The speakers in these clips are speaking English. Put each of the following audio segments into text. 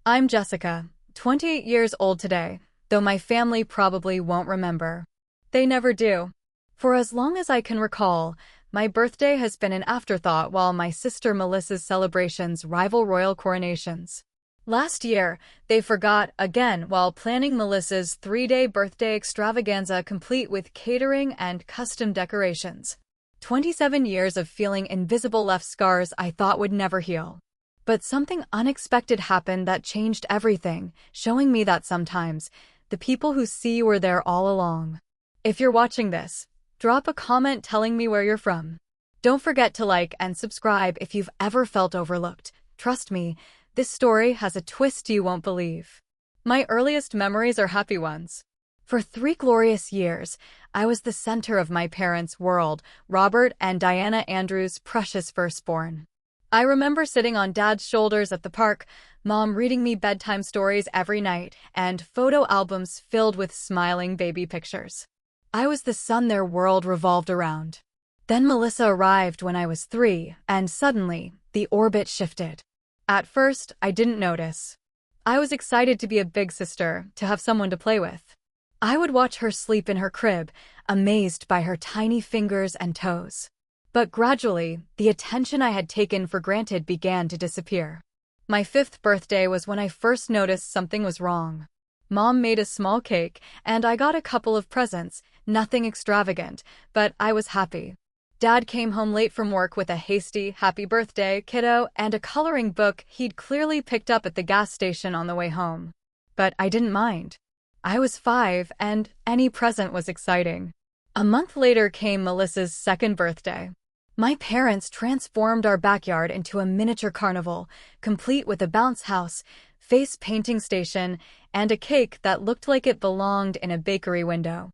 I'm Jessica, 28 years old today, though my family probably won't remember. They never do. For as long as I can recall, my birthday has been an afterthought while my sister Melissa's celebrations rival royal coronations. Last year, they forgot again while planning Melissa's 3-day birthday extravaganza complete with catering and custom decorations. 27 years of feeling invisible left scars I thought would never heal. But something unexpected happened that changed everything, showing me that sometimes, the people who see you were there all along. If you're watching this, drop a comment telling me where you're from. Don't forget to like and subscribe if you've ever felt overlooked. Trust me, this story has a twist you won't believe. My earliest memories are happy ones. For 3 glorious years, I was the center of my parents' world, Robert and Diana Andrews' precious firstborn. I remember sitting on Dad's shoulders at the park, Mom reading me bedtime stories every night, and photo albums filled with smiling baby pictures. I was the sun their world revolved around. Then Melissa arrived when I was 3, and suddenly, the orbit shifted. At first, I didn't notice. I was excited to be a big sister, to have someone to play with. I would watch her sleep in her crib, amazed by her tiny fingers and toes. But gradually, the attention I had taken for granted began to disappear. My 5th birthday was when I first noticed something was wrong. Mom made a small cake, and I got a couple of presents, nothing extravagant, but I was happy. Dad came home late from work with a hasty, "Happy birthday, kiddo," and a coloring book he'd clearly picked up at the gas station on the way home. But I didn't mind. I was 5, and any present was exciting. A month later came Melissa's 2nd birthday. My parents transformed our backyard into a miniature carnival, complete with a bounce house, face painting station, and a cake that looked like it belonged in a bakery window.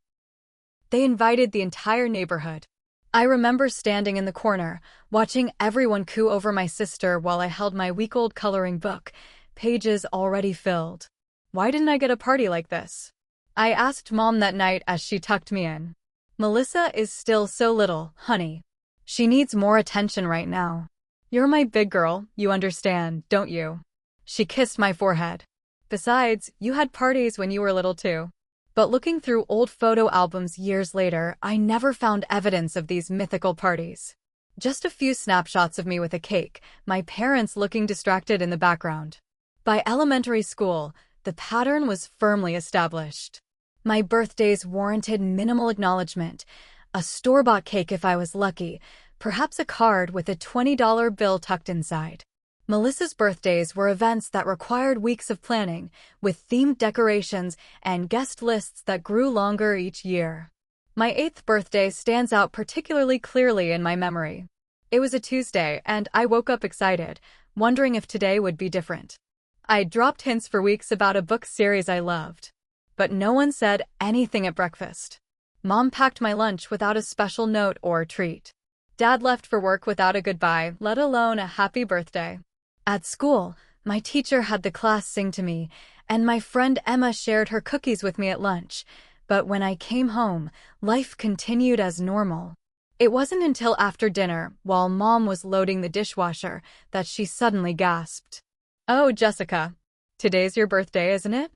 They invited the entire neighborhood. I remember standing in the corner, watching everyone coo over my sister while I held my week-old coloring book, pages already filled. Why didn't I get a party like this? I asked Mom that night as she tucked me in. Melissa is still so little, honey. She needs more attention right now. You're my big girl, you understand, don't you? She kissed my forehead. Besides, you had parties when you were little too. But looking through old photo albums years later, I never found evidence of these mythical parties. Just a few snapshots of me with a cake, my parents looking distracted in the background. By elementary school, the pattern was firmly established. My birthdays warranted minimal acknowledgement. A store-bought cake if I was lucky, perhaps a card with a $20 bill tucked inside. Melissa's birthdays were events that required weeks of planning, with themed decorations and guest lists that grew longer each year. My 8th birthday stands out particularly clearly in my memory. It was a Tuesday, and I woke up excited, wondering if today would be different. I dropped hints for weeks about a book series I loved. But no one said anything at breakfast. Mom packed my lunch without a special note or treat. Dad left for work without a goodbye, let alone a happy birthday. At school, my teacher had the class sing to me, and my friend Emma shared her cookies with me at lunch. But when I came home, life continued as normal. It wasn't until after dinner, while Mom was loading the dishwasher, that she suddenly gasped. "Oh, Jessica, today's your birthday, isn't it?"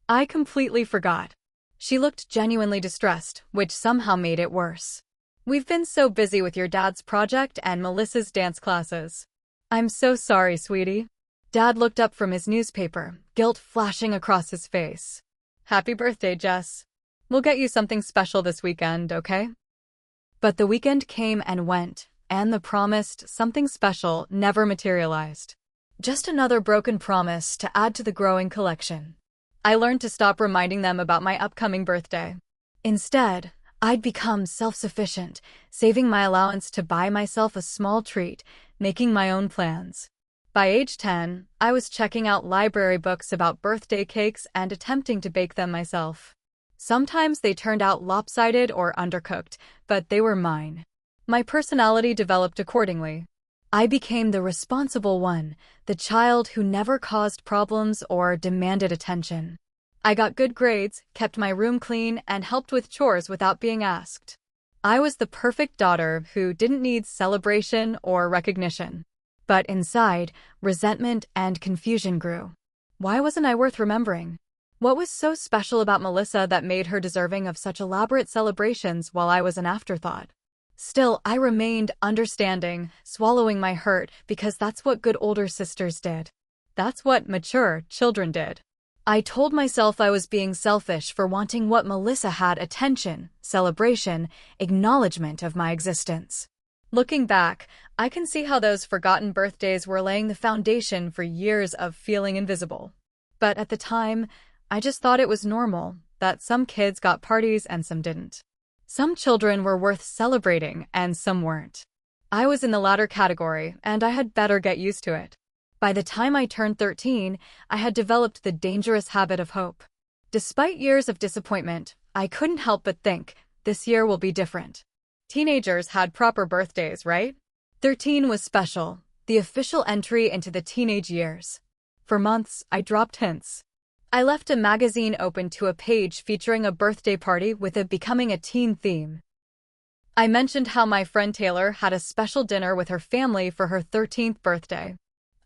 I completely forgot. She looked genuinely distressed, which somehow made it worse. "We've been so busy with your dad's project and Melissa's dance classes." "I'm so sorry, sweetie." Dad looked up from his newspaper, guilt flashing across his face. "Happy birthday, Jess. We'll get you something special this weekend, okay?" But the weekend came and went, and the promised something special never materialized. Just another broken promise to add to the growing collection. I learned to stop reminding them about my upcoming birthday. Instead, I'd become self-sufficient, saving my allowance to buy myself a small treat, making my own plans. By age 10, I was checking out library books about birthday cakes and attempting to bake them myself. Sometimes they turned out lopsided or undercooked, but they were mine. My personality developed accordingly. I became the responsible one, the child who never caused problems or demanded attention. I got good grades, kept my room clean, and helped with chores without being asked. I was the perfect daughter who didn't need celebration or recognition. But inside, resentment and confusion grew. Why wasn't I worth remembering? What was so special about Melissa that made her deserving of such elaborate celebrations while I was an afterthought? Still, I remained understanding, swallowing my hurt, because that's what good older sisters did. That's what mature children did. I told myself I was being selfish for wanting what Melissa had: attention, celebration, acknowledgement of my existence. Looking back, I can see how those forgotten birthdays were laying the foundation for years of feeling invisible. But at the time, I just thought it was normal that some kids got parties and some didn't. Some children were worth celebrating and some weren't. I was in the latter category, and I had better get used to it. By the time I turned 13, I had developed the dangerous habit of hope. Despite years of disappointment, I couldn't help but think, this year will be different. Teenagers had proper birthdays, right? 13 was special, the official entry into the teenage years. For months, I dropped hints. I left a magazine open to a page featuring a birthday party with a becoming a teen theme. I mentioned how my friend Taylor had a special dinner with her family for her 13th birthday.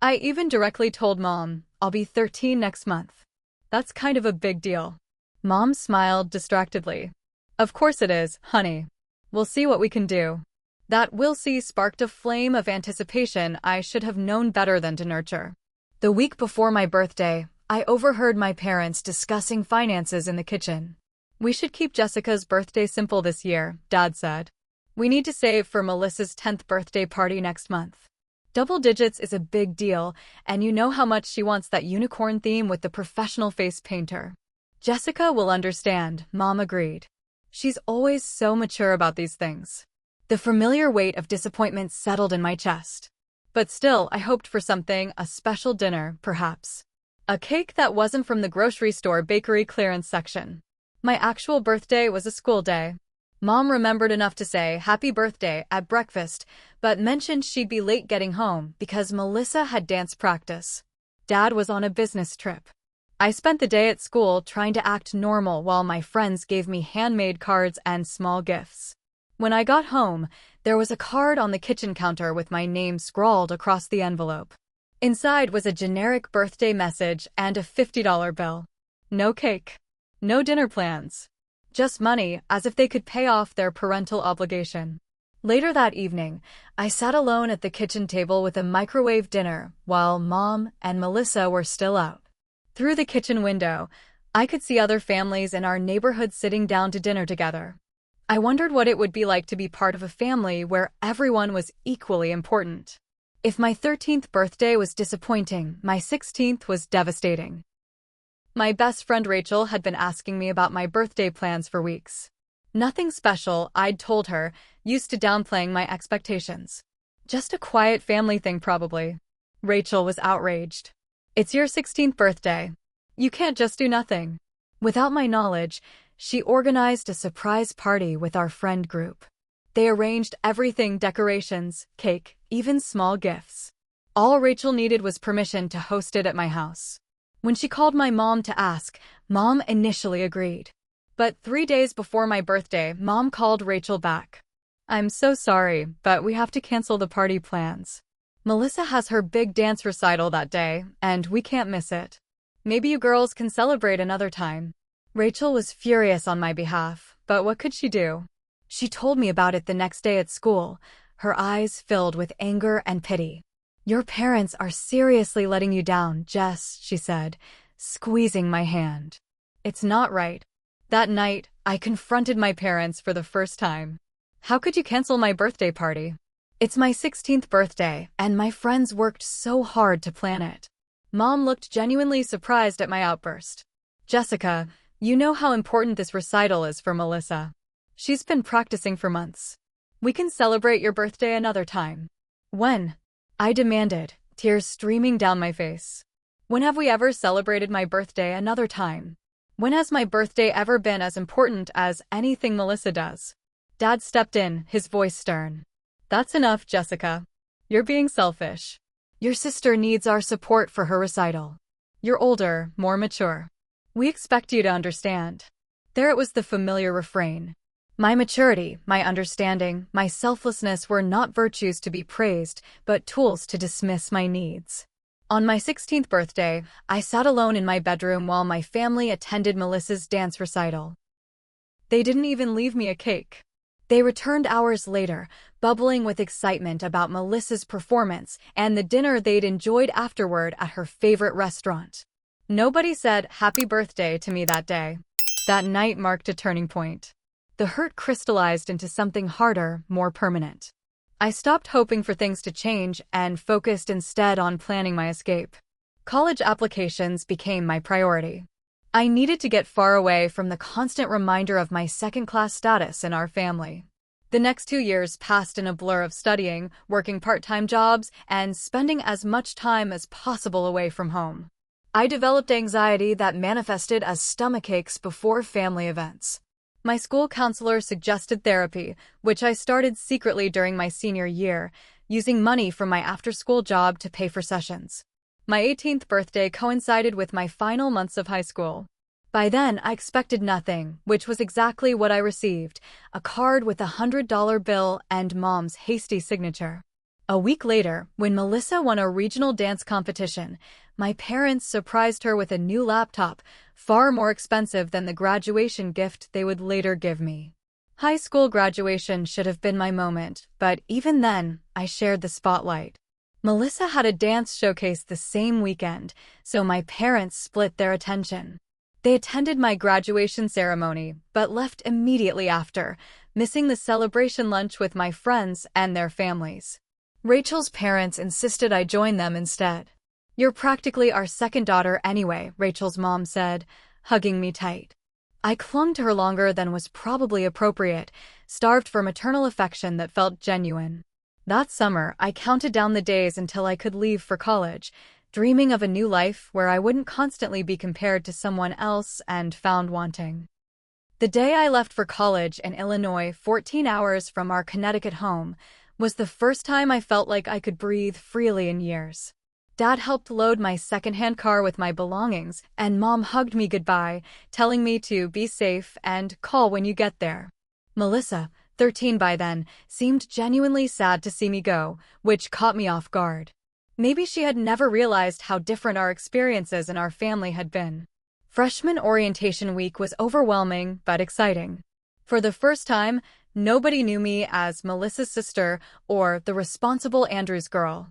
I even directly told Mom, I'll be 13 next month. That's kind of a big deal. Mom smiled distractedly. Of course it is, honey. We'll see what we can do. That "we'll see" sparked a flame of anticipation I should have known better than to nurture. The week before my birthday, I overheard my parents discussing finances in the kitchen. We should keep Jessica's birthday simple this year, Dad said. We need to save for Melissa's 10th birthday party next month. Double digits is a big deal, and you know how much she wants that unicorn theme with the professional face painter. Jessica will understand, Mom agreed. She's always so mature about these things. The familiar weight of disappointment settled in my chest. But still, I hoped for something, a special dinner, perhaps. A cake that wasn't from the grocery store bakery clearance section. My actual birthday was a school day. Mom remembered enough to say happy birthday at breakfast, but mentioned she'd be late getting home because Melissa had dance practice. Dad was on a business trip. I spent the day at school trying to act normal while my friends gave me handmade cards and small gifts. When I got home, there was a card on the kitchen counter with my name scrawled across the envelope. Inside was a generic birthday message and a $50 bill. No cake. No dinner plans. Just money, as if they could pay off their parental obligation. Later that evening, I sat alone at the kitchen table with a microwave dinner while Mom and Melissa were still out. Through the kitchen window, I could see other families in our neighborhood sitting down to dinner together. I wondered what it would be like to be part of a family where everyone was equally important. If my 13th birthday was disappointing, my 16th was devastating. My best friend Rachel had been asking me about my birthday plans for weeks. Nothing special, I'd told her, used to downplaying my expectations. Just a quiet family thing probably. Rachel was outraged. It's your 16th birthday. You can't just do nothing. Without my knowledge, she organized a surprise party with our friend group. They arranged everything: decorations, cake, even small gifts. All Rachel needed was permission to host it at my house. When she called my mom to ask, Mom initially agreed. But 3 days before my birthday, Mom called Rachel back. I'm so sorry, but we have to cancel the party plans. Melissa has her big dance recital that day, and we can't miss it. Maybe you girls can celebrate another time. Rachel was furious on my behalf, but what could she do? She told me about it the next day at school, her eyes filled with anger and pity. Your parents are seriously letting you down, Jess, she said, squeezing my hand. It's not right. That night, I confronted my parents for the first time. How could you cancel my birthday party? It's my 16th birthday, and my friends worked so hard to plan it. Mom looked genuinely surprised at my outburst. Jessica, you know how important this recital is for Melissa. She's been practicing for months. We can celebrate your birthday another time. When? I demanded, tears streaming down my face. When have we ever celebrated my birthday another time? When has my birthday ever been as important as anything Melissa does? Dad stepped in, his voice stern. That's enough, Jessica. You're being selfish. Your sister needs our support for her recital. You're older, more mature. We expect you to understand. There it was, the familiar refrain. My maturity, my understanding, my selflessness were not virtues to be praised, but tools to dismiss my needs. On my 16th birthday, I sat alone in my bedroom while my family attended Melissa's dance recital. They didn't even leave me a cake. They returned hours later, bubbling with excitement about Melissa's performance and the dinner they'd enjoyed afterward at her favorite restaurant. Nobody said happy birthday to me that day. That night marked a turning point. The hurt crystallized into something harder, more permanent. I stopped hoping for things to change and focused instead on planning my escape. College applications became my priority. I needed to get far away from the constant reminder of my second-class status in our family. The next 2 years passed in a blur of studying, working part-time jobs, and spending as much time as possible away from home. I developed anxiety that manifested as stomachaches before family events. My school counselor suggested therapy, which I started secretly during my senior year, using money from my after-school job to pay for sessions. My 18th birthday coincided with my final months of high school. By then, I expected nothing, which was exactly what I received: a card with a $100 bill and Mom's hasty signature. A week later, when Melissa won a regional dance competition, my parents surprised her with a new laptop, far more expensive than the graduation gift they would later give me. High school graduation should have been my moment, but even then, I shared the spotlight. Melissa had a dance showcase the same weekend, so my parents split their attention. They attended my graduation ceremony, but left immediately after, missing the celebration lunch with my friends and their families. Rachel's parents insisted I join them instead. "You're practically our second daughter anyway," Rachel's mom said, hugging me tight. I clung to her longer than was probably appropriate, starved for maternal affection that felt genuine. That summer, I counted down the days until I could leave for college, dreaming of a new life where I wouldn't constantly be compared to someone else and found wanting. The day I left for college in Illinois, 14 hours from our Connecticut home, was the first time I felt like I could breathe freely in years. Dad helped load my secondhand car with my belongings, and Mom hugged me goodbye, telling me to be safe and call when you get there. Melissa, 13 by then, seemed genuinely sad to see me go, which caught me off guard. Maybe she had never realized how different our experiences in our family had been. Freshman orientation week was overwhelming but exciting. For the first time, nobody knew me as Melissa's sister or the responsible Andrews girl.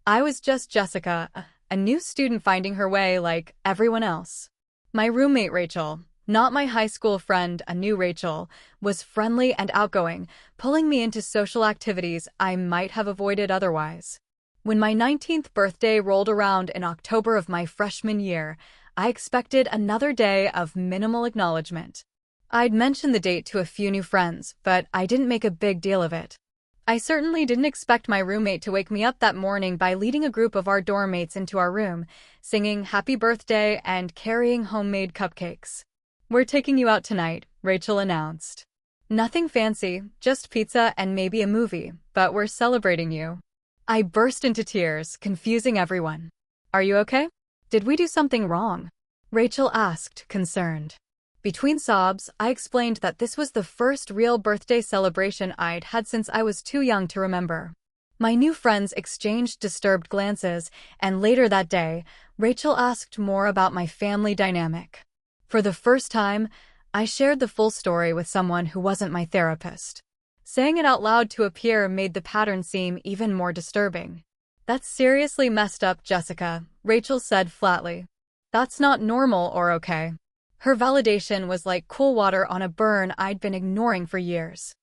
I was just Jessica, a new student finding her way like everyone else. My roommate Rachel, not my high school friend, a new Rachel, was friendly and outgoing, pulling me into social activities I might have avoided otherwise. When my 19th birthday rolled around in October of my freshman year, I expected another day of minimal acknowledgement. I'd mentioned the date to a few new friends, but I didn't make a big deal of it. I certainly didn't expect my roommate to wake me up that morning by leading a group of our dorm mates into our room, singing happy birthday and carrying homemade cupcakes. "We're taking you out tonight," Rachel announced. "Nothing fancy, just pizza and maybe a movie, but we're celebrating you." I burst into tears, confusing everyone. "Are you okay? Did we do something wrong?" Rachel asked, concerned. Between sobs, I explained that this was the first real birthday celebration I'd had since I was too young to remember. My new friends exchanged disturbed glances, and later that day, Rachel asked more about my family dynamic. For the first time, I shared the full story with someone who wasn't my therapist. Saying it out loud to a peer made the pattern seem even more disturbing. "That's seriously messed up, Jessica," Rachel said flatly. "That's not normal or okay." Her validation was like cool water on a burn I'd been ignoring for years.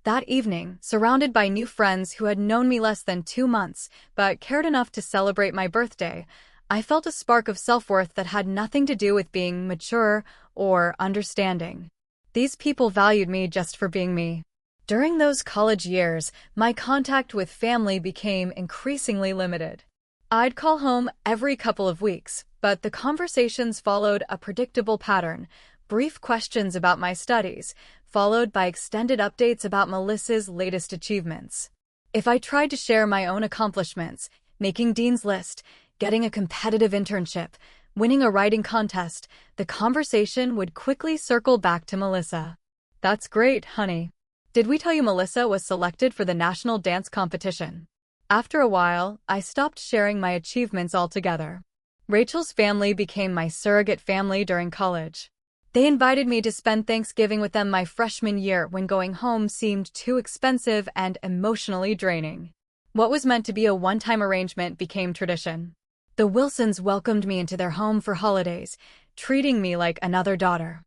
That evening, surrounded by new friends who had known me less than 2 months but cared enough to celebrate my birthday, I felt a spark of self-worth that had nothing to do with being mature or understanding. These people valued me just for being me. During those college years, my contact with family became increasingly limited. I'd call home every couple of weeks, but the conversations followed a predictable pattern: brief questions about my studies, followed by extended updates about Melissa's latest achievements. If I tried to share my own accomplishments, making Dean's List, getting a competitive internship, winning a writing contest, the conversation would quickly circle back to Melissa. "That's great, honey. Did we tell you Melissa was selected for the national dance competition?" After a while, I stopped sharing my achievements altogether. Rachel's family became my surrogate family during college. They invited me to spend Thanksgiving with them my freshman year when going home seemed too expensive and emotionally draining. What was meant to be a one-time arrangement became tradition. The Wilsons welcomed me into their home for holidays, treating me like another daughter.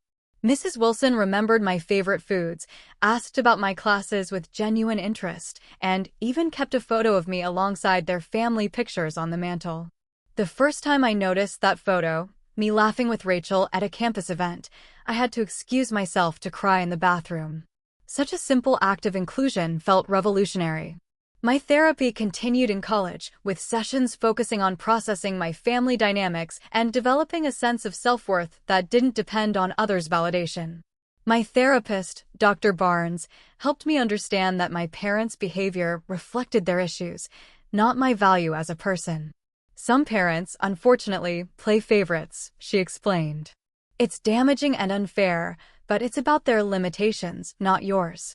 Mrs. Wilson remembered my favorite foods, asked about my classes with genuine interest, and even kept a photo of me alongside their family pictures on the mantel. The first time I noticed that photo, me laughing with Rachel at a campus event, I had to excuse myself to cry in the bathroom. Such a simple act of inclusion felt revolutionary. My therapy continued in college, with sessions focusing on processing my family dynamics and developing a sense of self-worth that didn't depend on others' validation. My therapist, Dr. Barnes, helped me understand that my parents' behavior reflected their issues, not my value as a person. Some parents, unfortunately, play favorites, she explained. It's damaging and unfair, but it's about their limitations, not yours.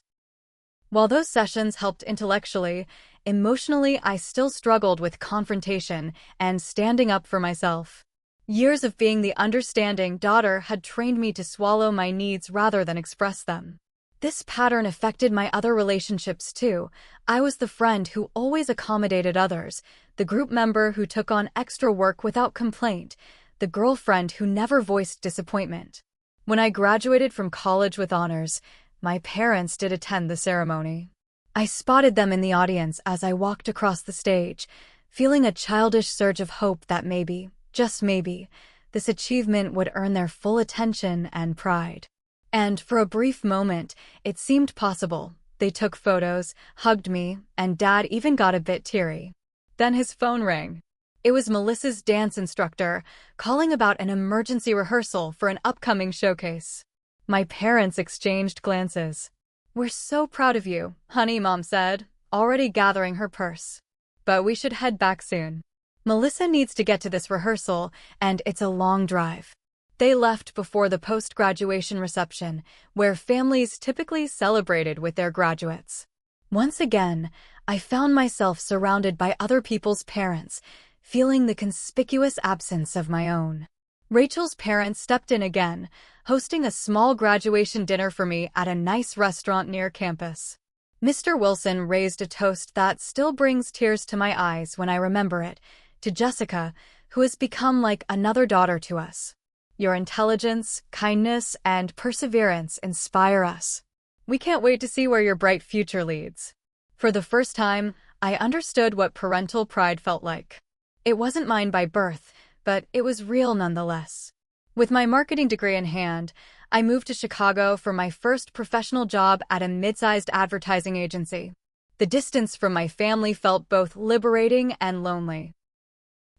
While those sessions helped intellectually, emotionally I still struggled with confrontation and standing up for myself. Years of being the understanding daughter had trained me to swallow my needs rather than express them. This pattern affected my other relationships too. I was the friend who always accommodated others, the group member who took on extra work without complaint, the girlfriend who never voiced disappointment. When I graduated from college with honors, my parents did attend the ceremony. I spotted them in the audience as I walked across the stage, feeling a childish surge of hope that maybe, just maybe, this achievement would earn their full attention and pride. And for a brief moment, it seemed possible. They took photos, hugged me, and Dad even got a bit teary. Then his phone rang. It was Melissa's dance instructor, calling about an emergency rehearsal for an upcoming showcase. My parents exchanged glances. "We're so proud of you, honey," Mom said, already gathering her purse. "But we should head back soon. Melissa needs to get to this rehearsal, and it's a long drive." They left before the post-graduation reception, where families typically celebrated with their graduates. Once again, I found myself surrounded by other people's parents, feeling the conspicuous absence of my own. Rachel's parents stepped in again, hosting a small graduation dinner for me at a nice restaurant near campus. Mr. Wilson raised a toast that still brings tears to my eyes when I remember it, to Jessica, who has become like another daughter to us. "Your intelligence, kindness, and perseverance inspire us. We can't wait to see where your bright future leads." For the first time, I understood what parental pride felt like. It wasn't mine by birth, but it was real nonetheless. With my marketing degree in hand, I moved to Chicago for my first professional job at a mid-sized advertising agency. The distance from my family felt both liberating and lonely.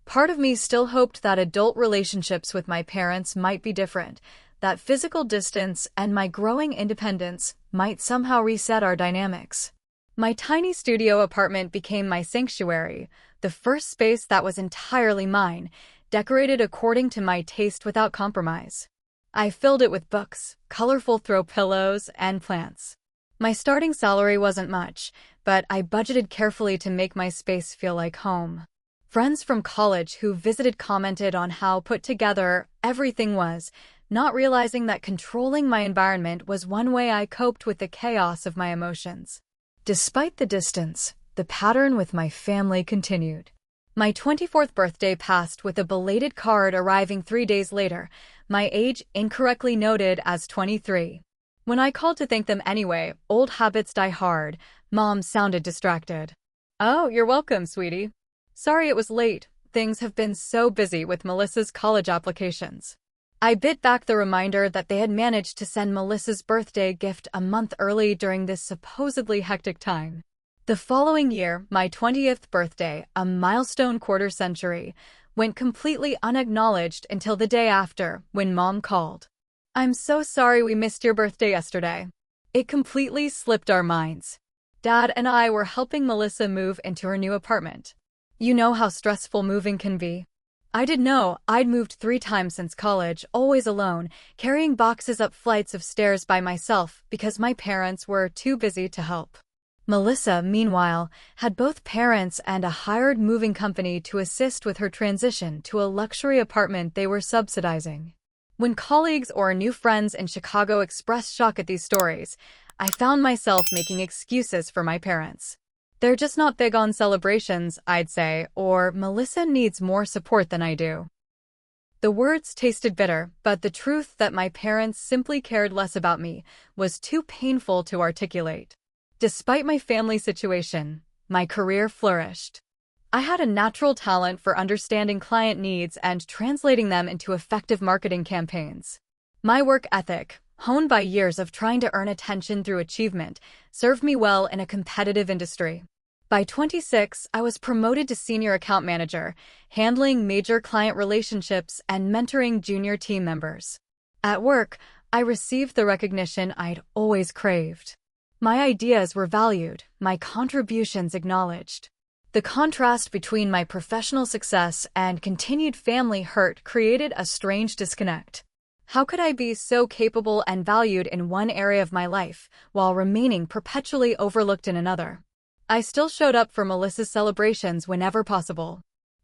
Part of me still hoped that adult relationships with my parents might be different, that physical distance and my growing independence might somehow reset our dynamics. My tiny studio apartment became my sanctuary, the first space that was entirely mine, decorated according to my taste without compromise. I filled it with books, colorful throw pillows, and plants. My starting salary wasn't much, but I budgeted carefully to make my space feel like home. Friends from college who visited commented on how put together everything was, not realizing that controlling my environment was one way I coped with the chaos of my emotions. Despite the distance, the pattern with my family continued. My 24th birthday passed with a belated card arriving 3 days later, my age incorrectly noted as 23. When I called to thank them anyway, old habits die hard. Mom sounded distracted. "Oh, you're welcome, sweetie. Sorry it was late. Things have been so busy with Melissa's college applications." I bit back the reminder that they had managed to send Melissa's birthday gift a month early during this supposedly hectic time. The following year, my 20th birthday, a milestone quarter-century, went completely unacknowledged until the day after, when Mom called. "I'm so sorry we missed your birthday yesterday. It completely slipped our minds. Dad and I were helping Melissa move into her new apartment. You know how stressful moving can be. I didn't know I'd moved 3 times since college, always alone, carrying boxes up flights of stairs by myself because my parents were too busy to help. Melissa, meanwhile, had both parents and a hired moving company to assist with her transition to a luxury apartment they were subsidizing. When colleagues or new friends in Chicago expressed shock at these stories, I found myself making excuses for my parents. They're just not big on celebrations, I'd say, or Melissa needs more support than I do. The words tasted bitter, but the truth that my parents simply cared less about me was too painful to articulate. Despite my family situation, my career flourished. I had a natural talent for understanding client needs and translating them into effective marketing campaigns. My work ethic, honed by years of trying to earn attention through achievement, served me well in a competitive industry. By 26, I was promoted to senior account manager, handling major client relationships and mentoring junior team members. At work, I received the recognition I'd always craved. My ideas were valued, my contributions acknowledged. The contrast between my professional success and continued family hurt created a strange disconnect. How could I be so capable and valued in one area of my life while remaining perpetually overlooked in another? I still showed up for Melissa's celebrations whenever possible.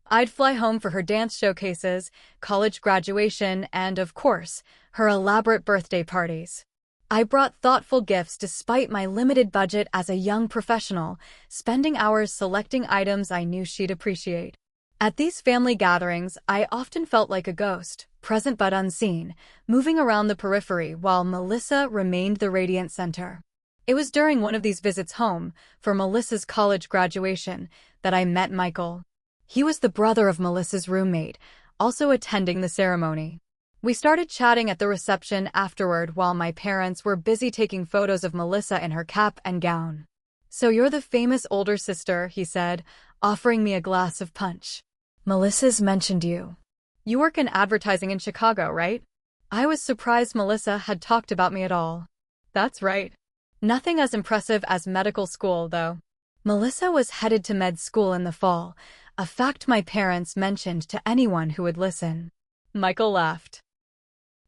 I'd fly home for her dance showcases, college graduation, and, of course, her elaborate birthday parties. I brought thoughtful gifts despite my limited budget as a young professional, spending hours selecting items I knew she'd appreciate. At these family gatherings, I often felt like a ghost, present but unseen, moving around the periphery while Melissa remained the radiant center. It was during one of these visits home, for Melissa's college graduation, that I met Michael. He was the brother of Melissa's roommate, also attending the ceremony. We started chatting at the reception afterward while my parents were busy taking photos of Melissa in her cap and gown. "So you're the famous older sister," he said, offering me a glass of punch. "Melissa's mentioned you. You work in advertising in Chicago, right?" I was surprised Melissa had talked about me at all. "That's right. Nothing as impressive as medical school, though." Melissa was headed to med school in the fall, a fact my parents mentioned to anyone who would listen. Michael laughed.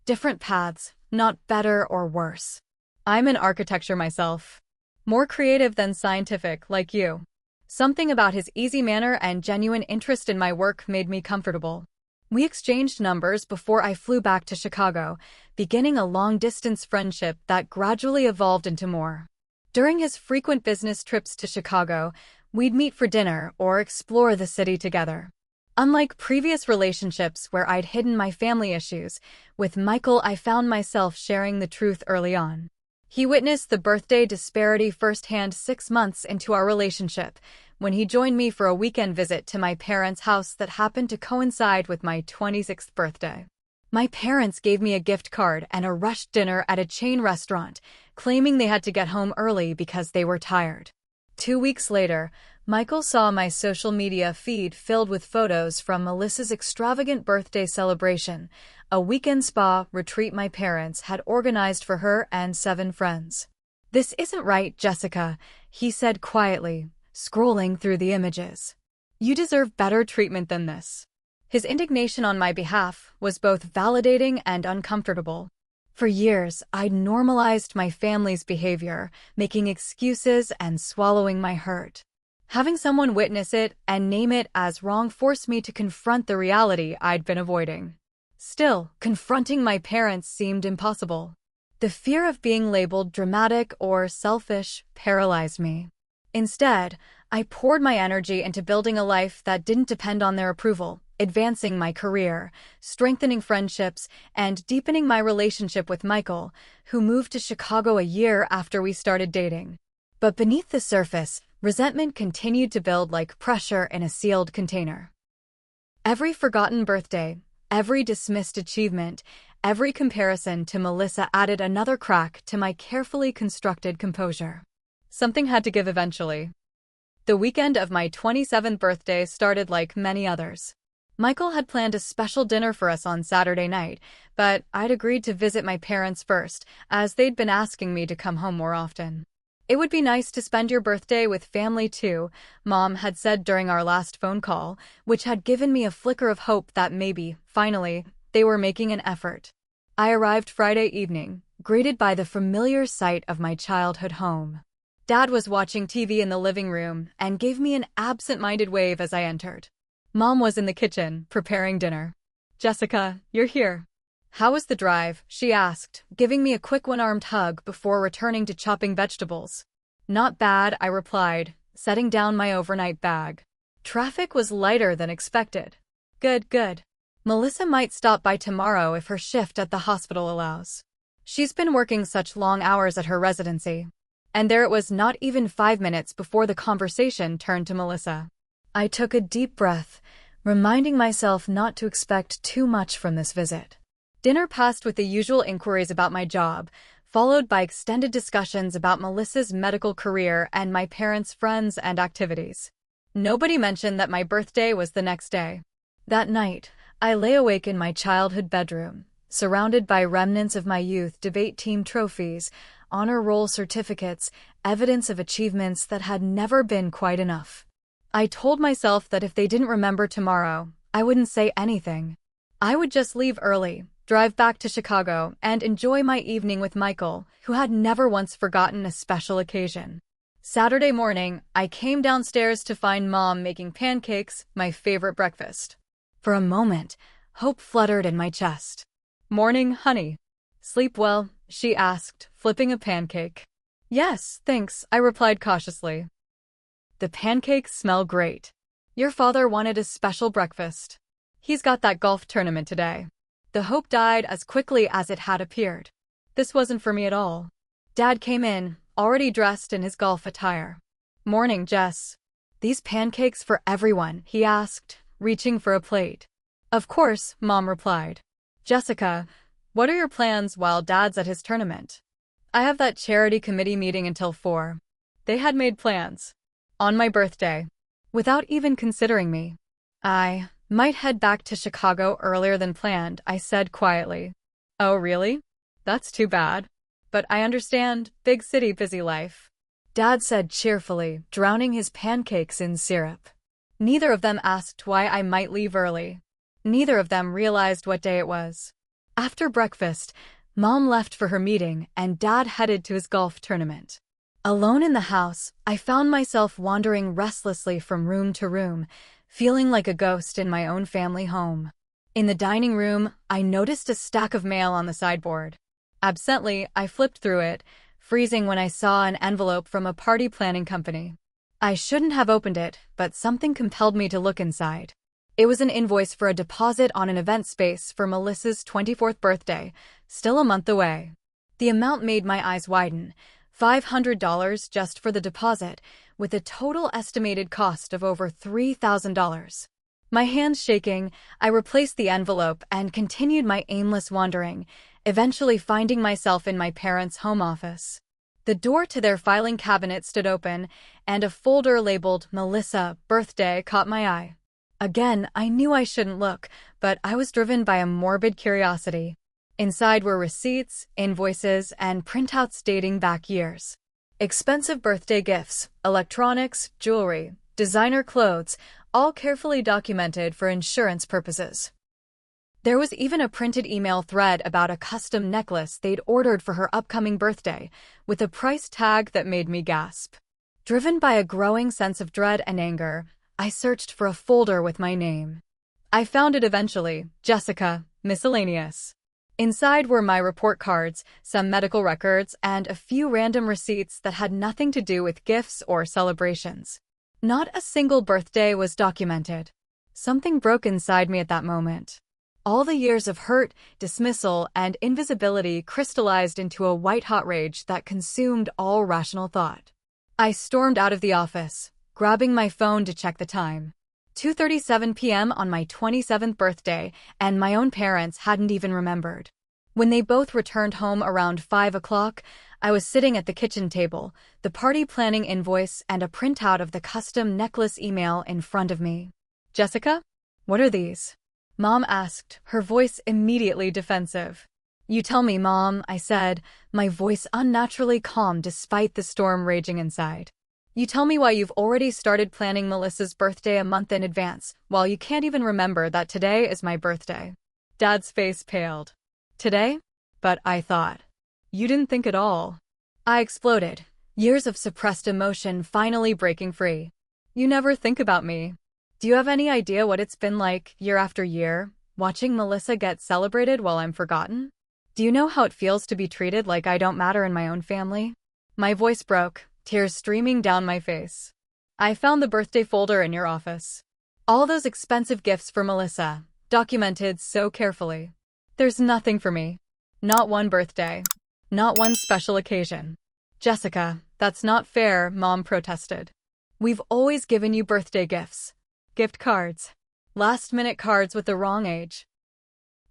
"Different paths, not better or worse. I'm in architecture myself. More creative than scientific, like you." Something about his easy manner and genuine interest in my work made me comfortable. We exchanged numbers before I flew back to Chicago, beginning a long-distance friendship that gradually evolved into more. During his frequent business trips to Chicago, we'd meet for dinner or explore the city together. Unlike previous relationships where I'd hidden my family issues, with Michael I found myself sharing the truth early on. He witnessed the birthday disparity firsthand 6 months into our relationship, when he joined me for a weekend visit to my parents' house that happened to coincide with my 26th birthday. My parents gave me a gift card and a rushed dinner at a chain restaurant, claiming they had to get home early because they were tired. 2 weeks later, Michael saw my social media feed filled with photos from Melissa's extravagant birthday celebration, a weekend spa retreat my parents had organized for her and 7 friends. "This isn't right, Jessica," he said quietly, scrolling through the images. "You deserve better treatment than this." His indignation on my behalf was both validating and uncomfortable. For years, I'd normalized my family's behavior, making excuses and swallowing my hurt. Having someone witness it and name it as wrong forced me to confront the reality I'd been avoiding. Still, confronting my parents seemed impossible. The fear of being labeled dramatic or selfish paralyzed me. Instead, I poured my energy into building a life that didn't depend on their approval, advancing my career, strengthening friendships, and deepening my relationship with Michael, who moved to Chicago a year after we started dating. But beneath the surface, resentment continued to build like pressure in a sealed container. Every forgotten birthday, every dismissed achievement, every comparison to Melissa added another crack to my carefully constructed composure. Something had to give eventually. The weekend of my 27th birthday started like many others. Michael had planned a special dinner for us on Saturday night, but I'd agreed to visit my parents first, as they'd been asking me to come home more often. "It would be nice to spend your birthday with family too," Mom had said during our last phone call, which had given me a flicker of hope that maybe, finally, they were making an effort. I arrived Friday evening, greeted by the familiar sight of my childhood home. Dad was watching TV in the living room and gave me an absent-minded wave as I entered. Mom was in the kitchen, preparing dinner. "Jessica, you're here." "How was the drive?" she asked, giving me a quick one-armed hug before returning to chopping vegetables. "Not bad," I replied, setting down my overnight bag. "Traffic was lighter than expected." Good, good. "Melissa might stop by tomorrow if her shift at the hospital allows. She's been working such long hours at her residency." And there it was, not even 5 minutes before the conversation turned to Melissa. I took a deep breath, reminding myself not to expect too much from this visit. Dinner passed with the usual inquiries about my job, followed by extended discussions about Melissa's medical career and my parents' friends and activities. Nobody mentioned that my birthday was the next day. That night, I lay awake in my childhood bedroom, surrounded by remnants of my youth, debate team trophies, honor roll certificates, evidence of achievements that had never been quite enough. I told myself that if they didn't remember tomorrow, I wouldn't say anything. I would just leave early, drive back to Chicago, and enjoy my evening with Michael, who had never once forgotten a special occasion. Saturday morning, I came downstairs to find Mom making pancakes, my favorite breakfast. For a moment, hope fluttered in my chest. "Morning, honey. Sleep well?" she asked, flipping a pancake. "Yes, thanks," I replied cautiously. "The pancakes smell great. Your father wanted a special breakfast. He's got that golf tournament today." The hope died as quickly as it had appeared. This wasn't for me at all. Dad came in, already dressed in his golf attire. "Morning, Jess. These pancakes for everyone?" he asked, reaching for a plate. "Of course," Mom replied. "Jessica, what are your plans while Dad's at his tournament?" "I have that charity committee meeting until 4. They had made plans. On my birthday. Without even considering me. "I might head back to Chicago earlier than planned," I said quietly. "Oh, really? That's too bad. But I understand, big city busy life," Dad said cheerfully, drowning his pancakes in syrup. Neither of them asked why I might leave early. Neither of them realized what day it was. After breakfast, Mom left for her meeting and Dad headed to his golf tournament. Alone in the house, I found myself wandering restlessly from room to room, feeling like a ghost in my own family home. In the dining room, I noticed a stack of mail on the sideboard. Absently, I flipped through it, freezing when I saw an envelope from a party planning company. I shouldn't have opened it, but something compelled me to look inside. It was an invoice for a deposit on an event space for Melissa's 24th birthday, still a month away. The amount made my eyes widen. $500 just for the deposit, with a total estimated cost of over $3,000. My hands shaking, I replaced the envelope and continued my aimless wandering, eventually finding myself in my parents' home office. The door to their filing cabinet stood open, and a folder labeled Melissa, birthday caught my eye. Again, I knew I shouldn't look, but I was driven by a morbid curiosity. Inside were receipts, invoices, and printouts dating back years. Expensive birthday gifts, electronics, jewelry, designer clothes, all carefully documented for insurance purposes. There was even a printed email thread about a custom necklace they'd ordered for her upcoming birthday, with a price tag that made me gasp. Driven by a growing sense of dread and anger, I searched for a folder with my name. I found it eventually, Jessica, miscellaneous. Inside were my report cards, some medical records, and a few random receipts that had nothing to do with gifts or celebrations. Not a single birthday was documented. Something broke inside me at that moment. All the years of hurt, dismissal, and invisibility crystallized into a white-hot rage that consumed all rational thought. I stormed out of the office, grabbing my phone to check the time. 2:37 p.m. on my 27th birthday, and my own parents hadn't even remembered. When they both returned home around 5 o'clock, I was sitting at the kitchen table, the party planning invoice and a printout of the custom necklace email in front of me. "Jessica? What are these?" Mom asked, her voice immediately defensive. "You tell me, Mom," I said, my voice unnaturally calm despite the storm raging inside. "You tell me why you've already started planning Melissa's birthday a month in advance, while you can't even remember that today is my birthday." Dad's face paled. "Today? But I thought. You didn't think at all." I exploded, Years of suppressed emotion finally breaking free. You never think about me. Do you have any idea what it's been like, year after year, watching Melissa get celebrated while I'm forgotten? Do you know how it feels to be treated like I don't matter in my own family? My voice broke, tears streaming down my face. I found the birthday folder in your office. All those expensive gifts for Melissa, documented so carefully. There's nothing for me. Not one birthday. Not one special occasion. Jessica, that's not fair, Mom protested. We've always given you birthday gifts. Gift cards. Last-minute cards with the wrong age.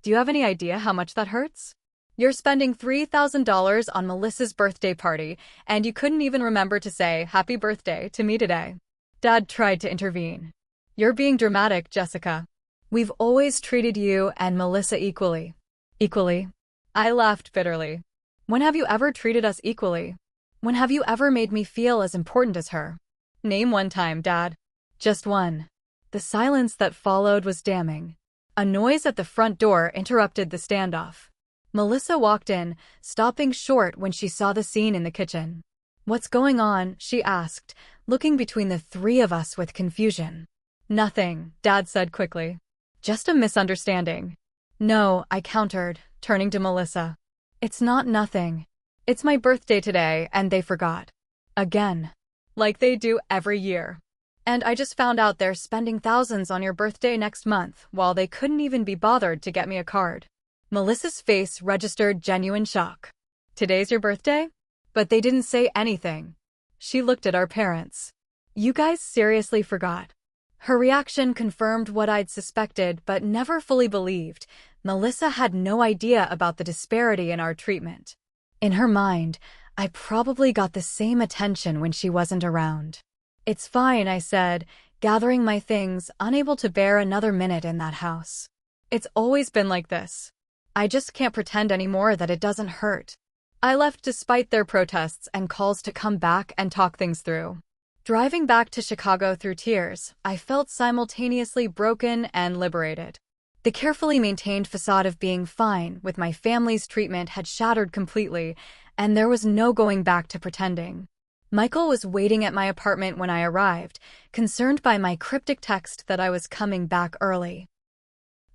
Do you have any idea how much that hurts? You're spending $3,000 on Melissa's birthday party, and you couldn't even remember to say happy birthday to me today. Dad tried to intervene. You're being dramatic, Jessica. We've always treated you and Melissa equally. Equally? I laughed bitterly. When have you ever treated us equally? When have you ever made me feel as important as her? Name one time, Dad. Just one. The silence that followed was damning. A noise at the front door interrupted the standoff. Melissa walked in, stopping short when she saw the scene in the kitchen. What's going on? She asked, looking between the three of us with confusion. Nothing, Dad said quickly. Just a misunderstanding. No, I countered, turning to Melissa. It's not nothing. It's my birthday today, and they forgot. Again. Like they do every year. And I just found out they're spending thousands on your birthday next month, while they couldn't even be bothered to get me a card. Melissa's face registered genuine shock. Today's your birthday? But they didn't say anything. She looked at our parents. You guys seriously forgot. Her reaction confirmed what I'd suspected but never fully believed. Melissa had no idea about the disparity in our treatment. In her mind, I probably got the same attention when she wasn't around. It's fine, I said, gathering my things, unable to bear another minute in that house. It's always been like this. I just can't pretend anymore that it doesn't hurt. I left despite their protests and calls to come back and talk things through. Driving back to Chicago through tears, I felt simultaneously broken and liberated. The carefully maintained facade of being fine with my family's treatment had shattered completely, and there was no going back to pretending. Michael was waiting at my apartment when I arrived, concerned by my cryptic text that I was coming back early.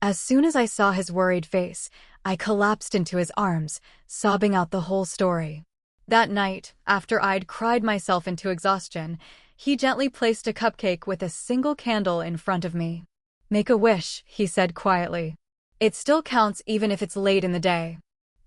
As soon as I saw his worried face, I collapsed into his arms, sobbing out the whole story. That night, after I'd cried myself into exhaustion, he gently placed a cupcake with a single candle in front of me. Make a wish, he said quietly. It still counts even if it's late in the day.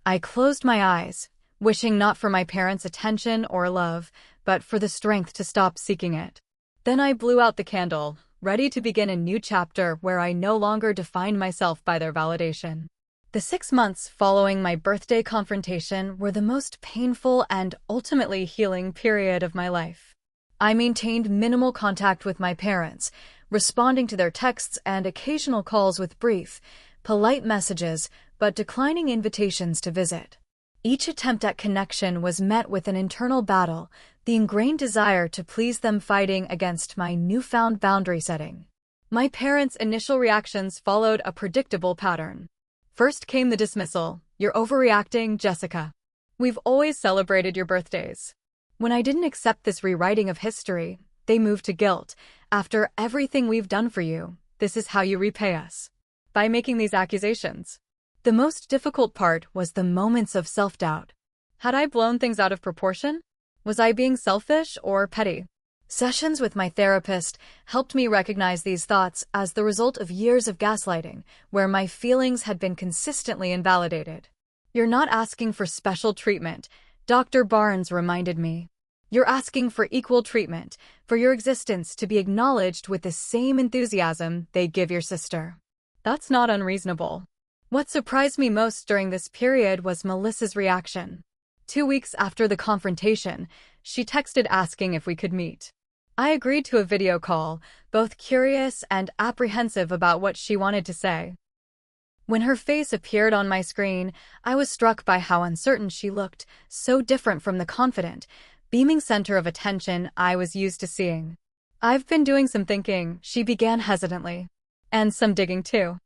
I closed my eyes, wishing not for my parents' attention or love, but for the strength to stop seeking it. Then I blew out the candle, ready to begin a new chapter where I no longer defined myself by their validation. The 6 months following my birthday confrontation were the most painful and ultimately healing period of my life. I maintained minimal contact with my parents, responding to their texts and occasional calls with brief, polite messages, but declining invitations to visit. Each attempt at connection was met with an internal battle, the ingrained desire to please them fighting against my newfound boundary setting. My parents' initial reactions followed a predictable pattern. First came the dismissal. You're overreacting, Jessica. We've always celebrated your birthdays. When I didn't accept this rewriting of history, they moved to guilt. After everything we've done for you, this is how you repay us. By making these accusations. The most difficult part was the moments of self-doubt. Had I blown things out of proportion? Was I being selfish or petty? Sessions with my therapist helped me recognize these thoughts as the result of years of gaslighting, where my feelings had been consistently invalidated. You're not asking for special treatment, Dr. Barnes reminded me. You're asking for equal treatment, for your existence to be acknowledged with the same enthusiasm they give your sister. That's not unreasonable. What surprised me most during this period was Melissa's reaction. 2 weeks after the confrontation, she texted asking if we could meet. I agreed to a video call, both curious and apprehensive about what she wanted to say. When her face appeared on my screen, I was struck by how uncertain she looked, so different from the confident, beaming center of attention I was used to seeing. I've been doing some thinking, she began hesitantly. And some digging too.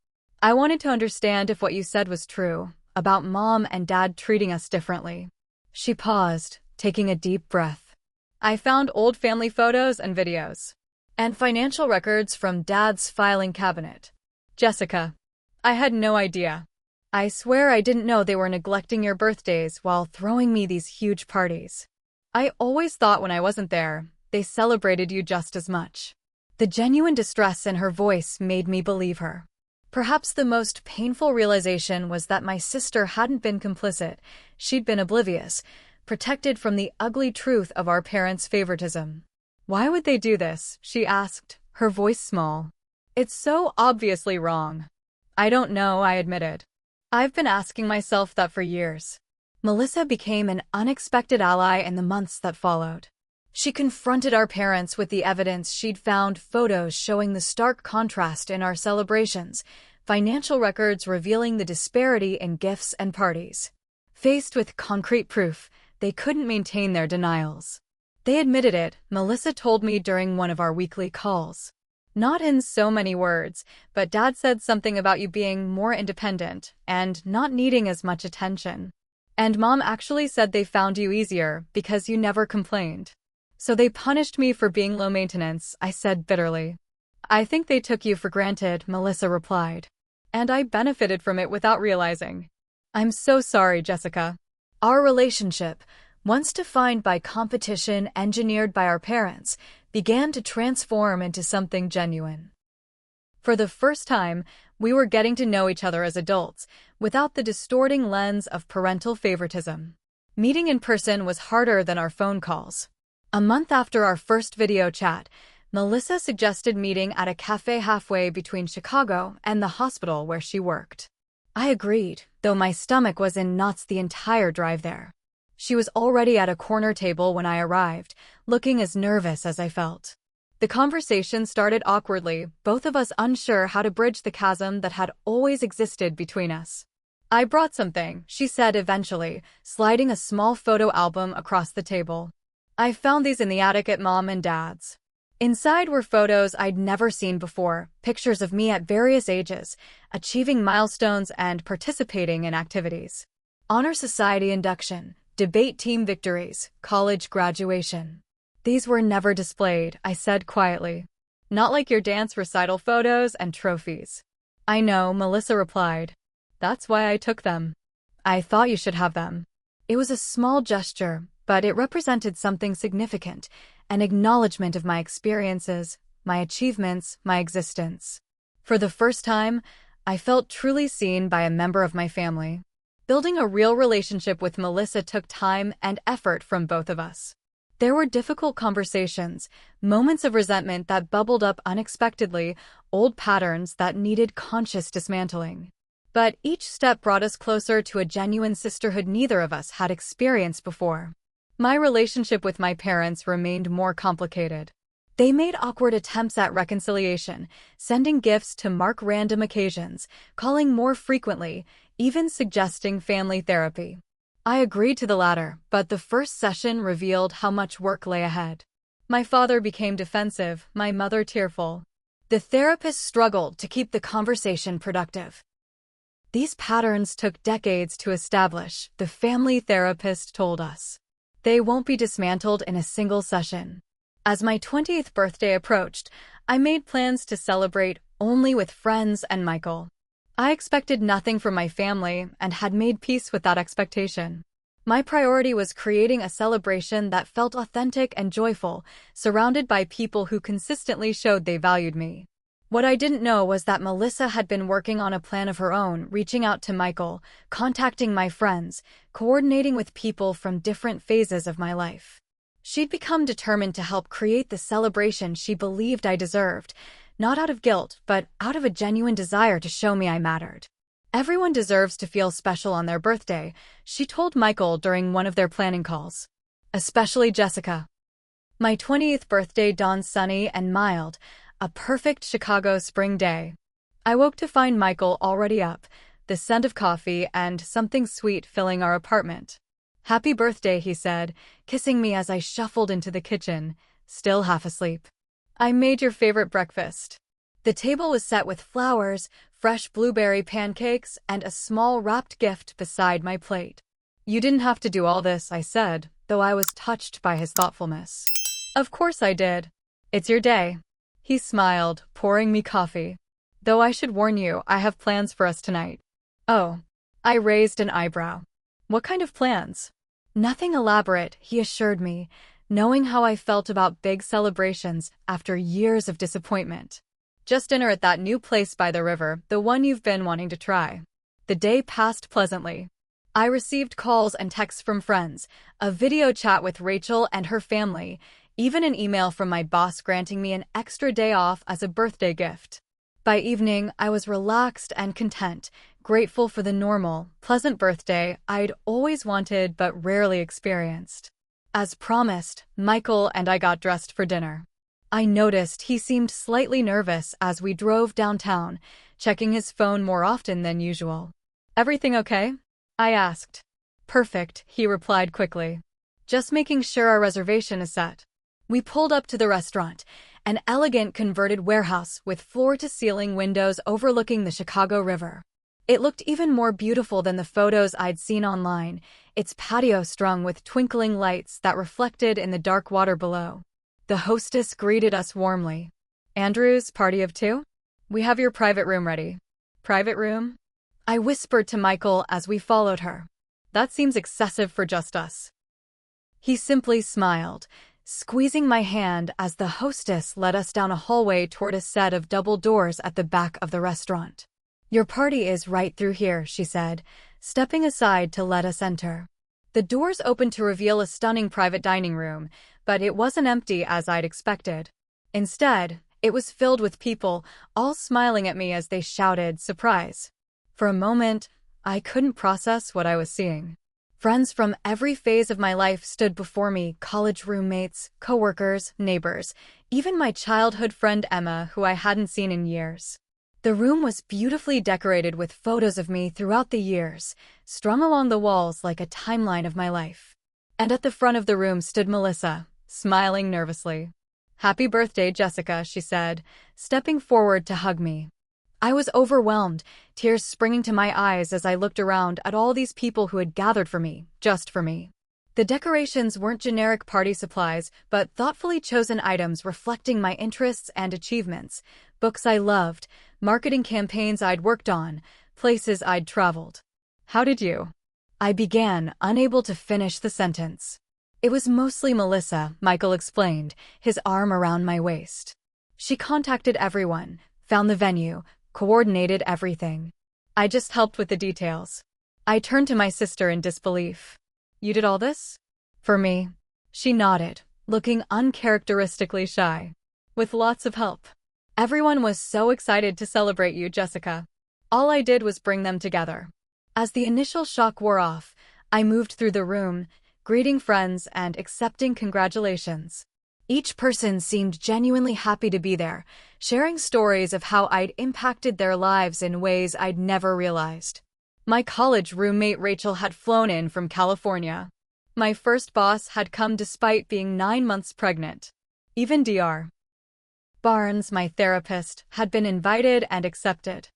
I wanted to understand if what you said was true, about Mom and Dad treating us differently. She paused, taking a deep breath. I found old family photos and videos, and financial records from Dad's filing cabinet. Jessica, I had no idea. I swear I didn't know they were neglecting your birthdays while throwing me these huge parties. I always thought when I wasn't there, they celebrated you just as much. The genuine distress in her voice made me believe her. Perhaps the most painful realization was that my sister hadn't been complicit. She'd been oblivious, protected from the ugly truth of our parents' favoritism. Why would they do this? She asked, her voice small. It's so obviously wrong. I don't know, I admitted. I've been asking myself that for years. Melissa became an unexpected ally in the months that followed. She confronted our parents with the evidence she'd found, photos showing the stark contrast in our celebrations, financial records revealing the disparity in gifts and parties. Faced with concrete proof, they couldn't maintain their denials. They admitted it, Melissa told me during one of our weekly calls. Not in so many words, but Dad said something about you being more independent and not needing as much attention. And Mom actually said they found you easier because you never complained. So they punished me for being low maintenance, I said bitterly. I think they took you for granted, Melissa replied. And I benefited from it without realizing. I'm so sorry, Jessica. Our relationship, once defined by competition engineered by our parents, began to transform into something genuine. For the first time, we were getting to know each other as adults, without the distorting lens of parental favoritism. Meeting in person was harder than our phone calls. A month after our first video chat, Melissa suggested meeting at a cafe halfway between Chicago and the hospital where she worked. I agreed, though my stomach was in knots the entire drive there. She was already at a corner table when I arrived, looking as nervous as I felt. The conversation started awkwardly, both of us unsure how to bridge the chasm that had always existed between us. I brought something, she said eventually, sliding a small photo album across the table. I found these in the attic at Mom and Dad's. Inside were photos I'd never seen before, pictures of me at various ages, achieving milestones and participating in activities. Honor Society induction, debate team victories, college graduation. These were never displayed, I said quietly. Not like your dance recital photos and trophies. I know, Melissa replied. That's why I took them. I thought you should have them. It was a small gesture, but it represented something significant, an acknowledgement of my experiences, my achievements, my existence. For the first time, I felt truly seen by a member of my family. Building a real relationship with Melissa took time and effort from both of us. There were difficult conversations, moments of resentment that bubbled up unexpectedly, old patterns that needed conscious dismantling. But each step brought us closer to a genuine sisterhood neither of us had experienced before. My relationship with my parents remained more complicated. They made awkward attempts at reconciliation, sending gifts to mark random occasions, calling more frequently, even suggesting family therapy. I agreed to the latter, but the first session revealed how much work lay ahead. My father became defensive, my mother tearful. The therapist struggled to keep the conversation productive. These patterns took decades to establish, the family therapist told us. They won't be dismantled in a single session. As my 20th birthday approached, I made plans to celebrate only with friends and Michael. I expected nothing from my family and had made peace with that expectation. My priority was creating a celebration that felt authentic and joyful, surrounded by people who consistently showed they valued me. What I didn't know was that Melissa had been working on a plan of her own, reaching out to Michael, contacting my friends, coordinating with people from different phases of my life. She'd become determined to help create the celebration she believed I deserved, not out of guilt, but out of a genuine desire to show me I mattered. Everyone deserves to feel special on their birthday, she told Michael during one of their planning calls. Especially Jessica. My 20th birthday dawned sunny and mild, a perfect Chicago spring day. I woke to find Michael already up, the scent of coffee and something sweet filling our apartment. Happy birthday, he said, kissing me as I shuffled into the kitchen, still half asleep. I made your favorite breakfast. The table was set with flowers, fresh blueberry pancakes, and a small wrapped gift beside my plate. You didn't have to do all this, I said, though I was touched by his thoughtfulness. Of course I did. It's your day. He smiled, pouring me coffee. Though I should warn you, I have plans for us tonight. Oh. I raised an eyebrow. What kind of plans? Nothing elaborate, he assured me, knowing how I felt about big celebrations after years of disappointment. Just dinner at that new place by the river, the one you've been wanting to try. The day passed pleasantly. I received calls and texts from friends, a video chat with Rachel and her family, even an email from my boss granting me an extra day off as a birthday gift. By evening, I was relaxed and content, grateful for the normal, pleasant birthday I'd always wanted but rarely experienced. As promised, Michael and I got dressed for dinner. I noticed he seemed slightly nervous as we drove downtown, checking his phone more often than usual. Everything okay? I asked. Perfect, he replied quickly. Just making sure our reservation is set. We pulled up to the restaurant, an elegant converted warehouse with floor-to-ceiling windows overlooking the Chicago River. It looked even more beautiful than the photos I'd seen online, its patio strung with twinkling lights that reflected in the dark water below. The hostess greeted us warmly. Andrew's party of two? We have your private room ready. Private room? I whispered to Michael as we followed her. That seems excessive for just us. He simply smiled, squeezing my hand as the hostess led us down a hallway toward a set of double doors at the back of the restaurant. Your party is right through here, she said, stepping aside to let us enter. The doors opened to reveal a stunning private dining room, but it wasn't empty as I'd expected. Instead, it was filled with people, all smiling at me as they shouted, "Surprise!" For a moment, I couldn't process what I was seeing. Friends from every phase of my life stood before me, college roommates, coworkers, neighbors, even my childhood friend Emma, who I hadn't seen in years. The room was beautifully decorated with photos of me throughout the years, strung along the walls like a timeline of my life. And at the front of the room stood Melissa, smiling nervously. Happy birthday, Jessica, she said, stepping forward to hug me. I was overwhelmed, tears springing to my eyes as I looked around at all these people who had gathered for me, just for me. The decorations weren't generic party supplies, but thoughtfully chosen items reflecting my interests and achievements, books I loved, marketing campaigns I'd worked on, places I'd traveled. How did you? I began, unable to finish the sentence. It was mostly Melissa, Michael explained, his arm around my waist. She contacted everyone, found the venue, coordinated everything. I just helped with the details. I turned to my sister in disbelief. You did all this? For me. She nodded, looking uncharacteristically shy. With lots of help. Everyone was so excited to celebrate you, Jessica. All I did was bring them together. As the initial shock wore off, I moved through the room, greeting friends and accepting congratulations. Each person seemed genuinely happy to be there, sharing stories of how I'd impacted their lives in ways I'd never realized. My college roommate Rachel had flown in from California. My first boss had come despite being 9 months pregnant. Even Dr. Barnes, my therapist, had been invited and accepted.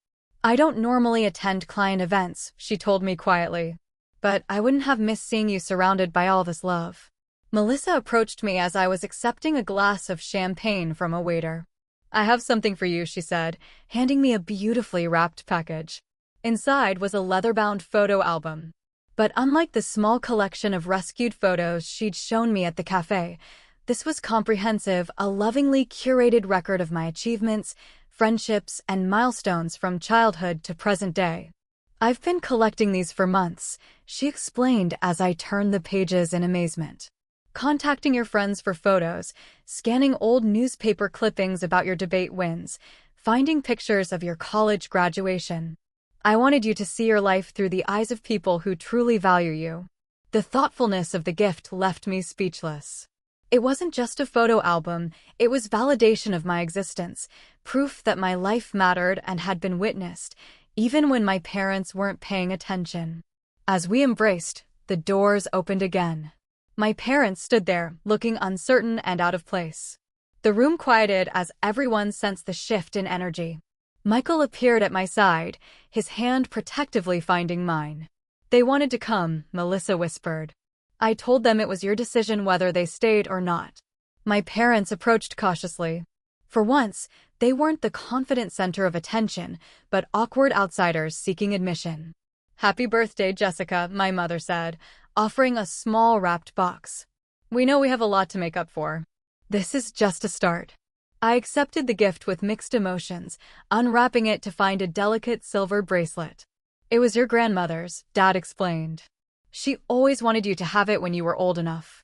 I don't normally attend client events, she told me quietly. But I wouldn't have missed seeing you surrounded by all this love. Melissa approached me as I was accepting a glass of champagne from a waiter. I have something for you, she said, handing me a beautifully wrapped package. Inside was a leather-bound photo album. But unlike the small collection of rescued photos she'd shown me at the cafe, this was comprehensive, a lovingly curated record of my achievements, friendships, and milestones from childhood to present day. I've been collecting these for months, she explained as I turned the pages in amazement. Contacting your friends for photos, scanning old newspaper clippings about your debate wins, finding pictures of your college graduation. I wanted you to see your life through the eyes of people who truly value you. The thoughtfulness of the gift left me speechless. It wasn't just a photo album, it was validation of my existence, proof that my life mattered and had been witnessed, even when my parents weren't paying attention. As we embraced, the doors opened again. My parents stood there, looking uncertain and out of place. The room quieted as everyone sensed the shift in energy. Michael appeared at my side, his hand protectively finding mine. They wanted to come, Melissa whispered. I told them it was your decision whether they stayed or not. My parents approached cautiously. For once, they weren't the confident center of attention, but awkward outsiders seeking admission. "Happy birthday, Jessica," my mother said, offering a small wrapped box. "We know we have a lot to make up for." "This is just a start." I accepted the gift with mixed emotions, unwrapping it to find a delicate silver bracelet. "It was your grandmother's," Dad explained. "She always wanted you to have it when you were old enough."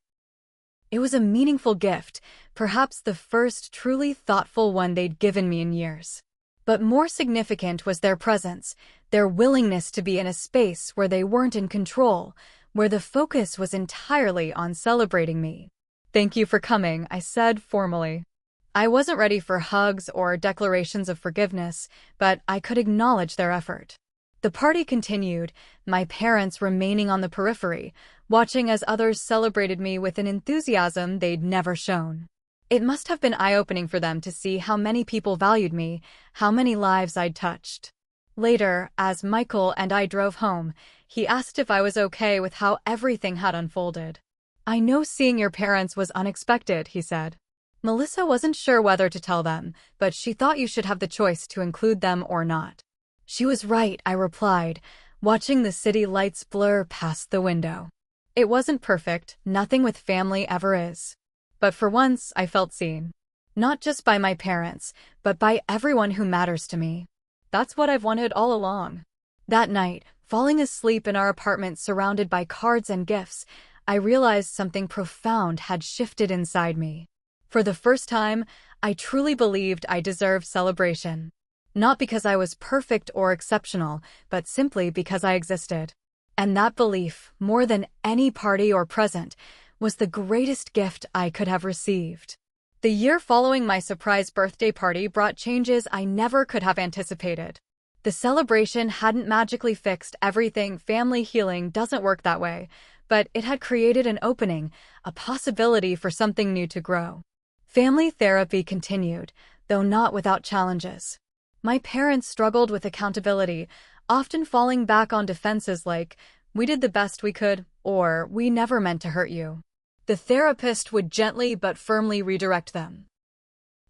It was a meaningful gift, perhaps the first truly thoughtful one they'd given me in years. But more significant was their presence, their willingness to be in a space where they weren't in control, where the focus was entirely on celebrating me. "Thank you for coming," I said formally. I wasn't ready for hugs or declarations of forgiveness, but I could acknowledge their effort. The party continued, my parents remaining on the periphery, watching as others celebrated me with an enthusiasm they'd never shown. It must have been eye-opening for them to see how many people valued me, how many lives I'd touched. Later, as Michael and I drove home, he asked if I was okay with how everything had unfolded. "I know seeing your parents was unexpected," he said. "Melissa wasn't sure whether to tell them, but she thought you should have the choice to include them or not." "She was right," I replied, watching the city lights blur past the window. It wasn't perfect, nothing with family ever is. But for once, I felt seen. Not just by my parents, but by everyone who matters to me. That's what I've wanted all along. That night, falling asleep in our apartment surrounded by cards and gifts, I realized something profound had shifted inside me. For the first time, I truly believed I deserved celebration. Not because I was perfect or exceptional, but simply because I existed. And that belief, more than any party or present, was the greatest gift I could have received. The year following my surprise birthday party brought changes I never could have anticipated. The celebration hadn't magically fixed everything. Family healing doesn't work that way, but it had created an opening, a possibility for something new to grow. Family therapy continued, though not without challenges. My parents struggled with accountability, often falling back on defenses like, "We did the best we could," or "We never meant to hurt you." The therapist would gently but firmly redirect them.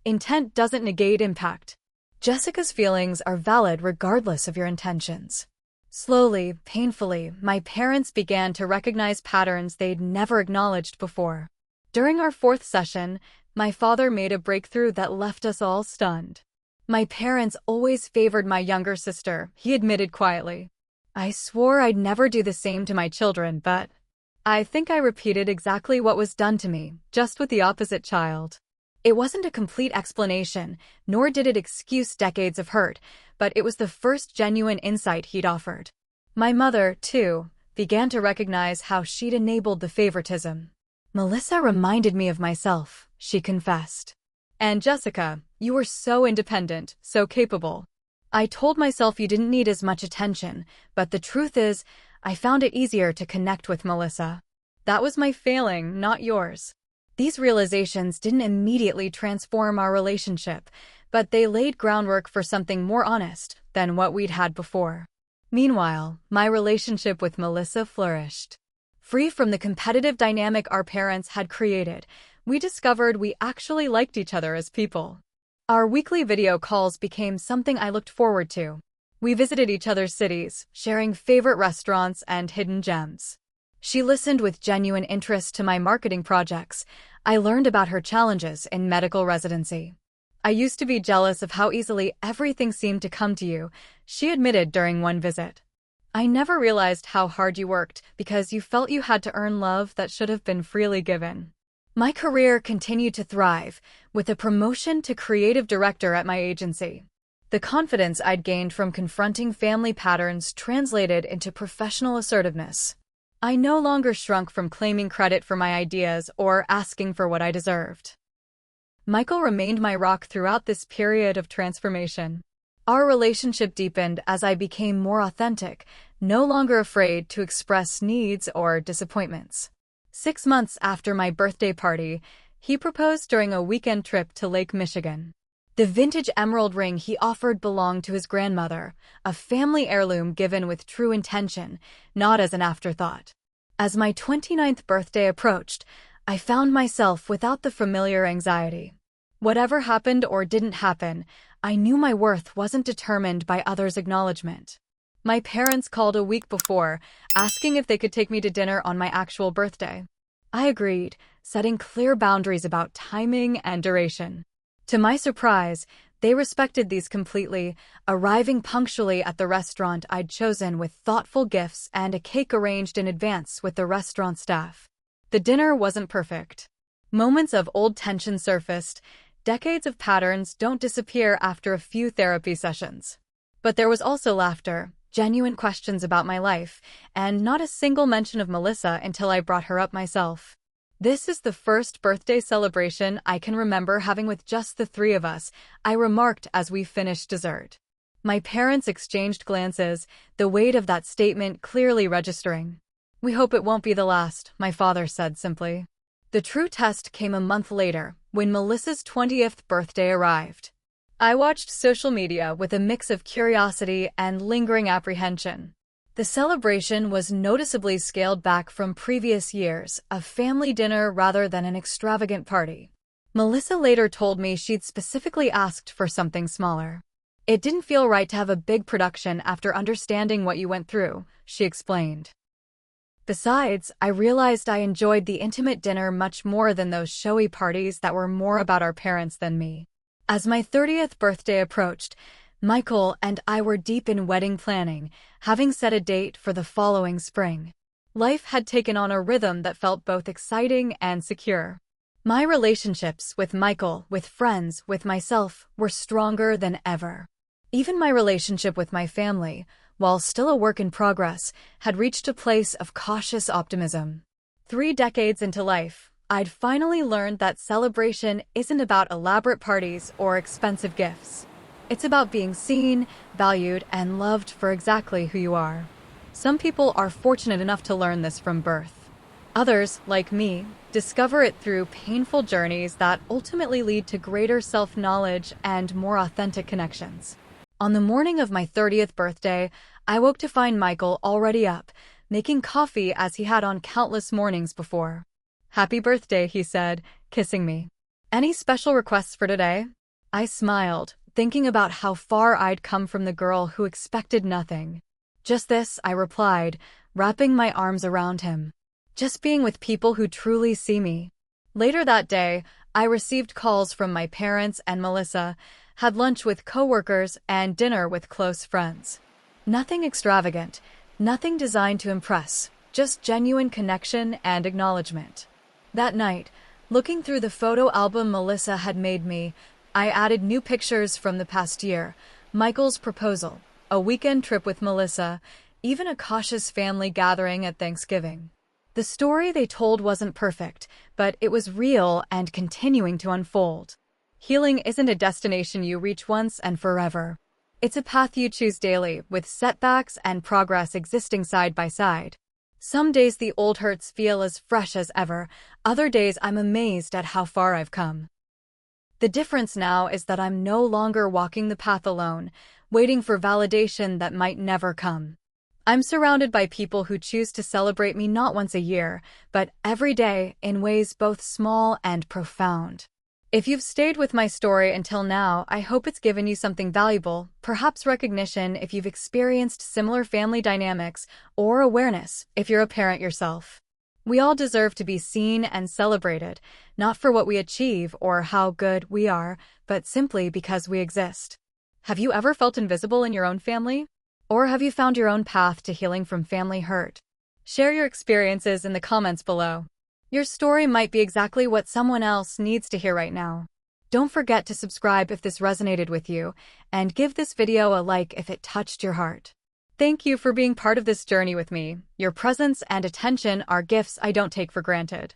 Intent doesn't negate impact. Jessica's feelings are valid regardless of your intentions. Slowly, painfully, my parents began to recognize patterns they'd never acknowledged before. During our fourth session, my father made a breakthrough that left us all stunned. "My parents always favored my younger sister," he admitted quietly. "I swore I'd never do the same to my children, but I think I repeated exactly what was done to me, just with the opposite child." It wasn't a complete explanation, nor did it excuse decades of hurt, but it was the first genuine insight he'd offered. My mother, too, began to recognize how she'd enabled the favoritism. "Melissa reminded me of myself," she confessed. "And Jessica, you were so independent, so capable. I told myself you didn't need as much attention, but the truth is, I found it easier to connect with Melissa. That was my failing, not yours." These realizations didn't immediately transform our relationship, but they laid groundwork for something more honest than what we'd had before. Meanwhile, my relationship with Melissa flourished. Free from the competitive dynamic our parents had created, we discovered we actually liked each other as people. Our weekly video calls became something I looked forward to. We visited each other's cities, sharing favorite restaurants and hidden gems. She listened with genuine interest to my marketing projects. I learned about her challenges in medical residency. "I used to be jealous of how easily everything seemed to come to you," she admitted during one visit. "I never realized how hard you worked because you felt you had to earn love that should have been freely given." My career continued to thrive, with a promotion to creative director at my agency. The confidence I'd gained from confronting family patterns translated into professional assertiveness. I no longer shrunk from claiming credit for my ideas or asking for what I deserved. Michael remained my rock throughout this period of transformation. Our relationship deepened as I became more authentic, no longer afraid to express needs or disappointments. 6 months after my birthday party, he proposed during a weekend trip to Lake Michigan. The vintage emerald ring he offered belonged to his grandmother, a family heirloom given with true intention, not as an afterthought. As my 29th birthday approached, I found myself without the familiar anxiety. Whatever happened or didn't happen, I knew my worth wasn't determined by others' acknowledgement. My parents called a week before, asking if they could take me to dinner on my actual birthday. I agreed, setting clear boundaries about timing and duration. To my surprise, they respected these completely, arriving punctually at the restaurant I'd chosen with thoughtful gifts and a cake arranged in advance with the restaurant staff. The dinner wasn't perfect. Moments of old tension surfaced. Decades of patterns don't disappear after a few therapy sessions. But there was also laughter, genuine questions about my life, and not a single mention of Melissa until I brought her up myself. This is the first birthday celebration I can remember having with just the three of us, I remarked as we finished dessert. My parents exchanged glances, the weight of that statement clearly registering. "We hope it won't be the last," my father said simply. The true test came a month later, when Melissa's 20th birthday arrived. I watched social media with a mix of curiosity and lingering apprehension. The celebration was noticeably scaled back from previous years, a family dinner rather than an extravagant party. Melissa later told me she'd specifically asked for something smaller. "It didn't feel right to have a big production after understanding what you went through," she explained. Besides, I realized I enjoyed the intimate dinner much more than those showy parties that were more about our parents than me. As my 30th birthday approached, Michael and I were deep in wedding planning, having set a date for the following spring. Life had taken on a rhythm that felt both exciting and secure. My relationships with Michael, with friends, with myself, were stronger than ever. Even my relationship with my family, while still a work in progress, had reached a place of cautious optimism. 3 decades into life, I'd finally learned that celebration isn't about elaborate parties or expensive gifts. It's about being seen, valued, and loved for exactly who you are. Some people are fortunate enough to learn this from birth. Others, like me, discover it through painful journeys that ultimately lead to greater self-knowledge and more authentic connections. On the morning of my 30th birthday, I woke to find Michael already up, making coffee as he had on countless mornings before. "Happy birthday," he said, kissing me. "Any special requests for today?" I smiled, thinking about how far I'd come from the girl who expected nothing. "Just this," I replied, wrapping my arms around him. "Just being with people who truly see me." Later that day, I received calls from my parents and Melissa, had lunch with coworkers and dinner with close friends. Nothing extravagant, nothing designed to impress, just genuine connection and acknowledgement. That night, looking through the photo album Melissa had made me, I added new pictures from the past year, Michael's proposal, a weekend trip with Melissa, even a cautious family gathering at Thanksgiving. The story they told wasn't perfect, but it was real and continuing to unfold. Healing isn't a destination you reach once and forever. It's a path you choose daily, with setbacks and progress existing side by side. Some days the old hurts feel as fresh as ever, other days I'm amazed at how far I've come. The difference now is that I'm no longer walking the path alone, waiting for validation that might never come. I'm surrounded by people who choose to celebrate me not once a year, but every day in ways both small and profound. If you've stayed with my story until now, I hope it's given you something valuable, perhaps recognition if you've experienced similar family dynamics, or awareness if you're a parent yourself. We all deserve to be seen and celebrated, not for what we achieve or how good we are, but simply because we exist. Have you ever felt invisible in your own family? Or have you found your own path to healing from family hurt? Share your experiences in the comments below. Your story might be exactly what someone else needs to hear right now. Don't forget to subscribe if this resonated with you, and give this video a like if it touched your heart. Thank you for being part of this journey with me. Your presence and attention are gifts I don't take for granted.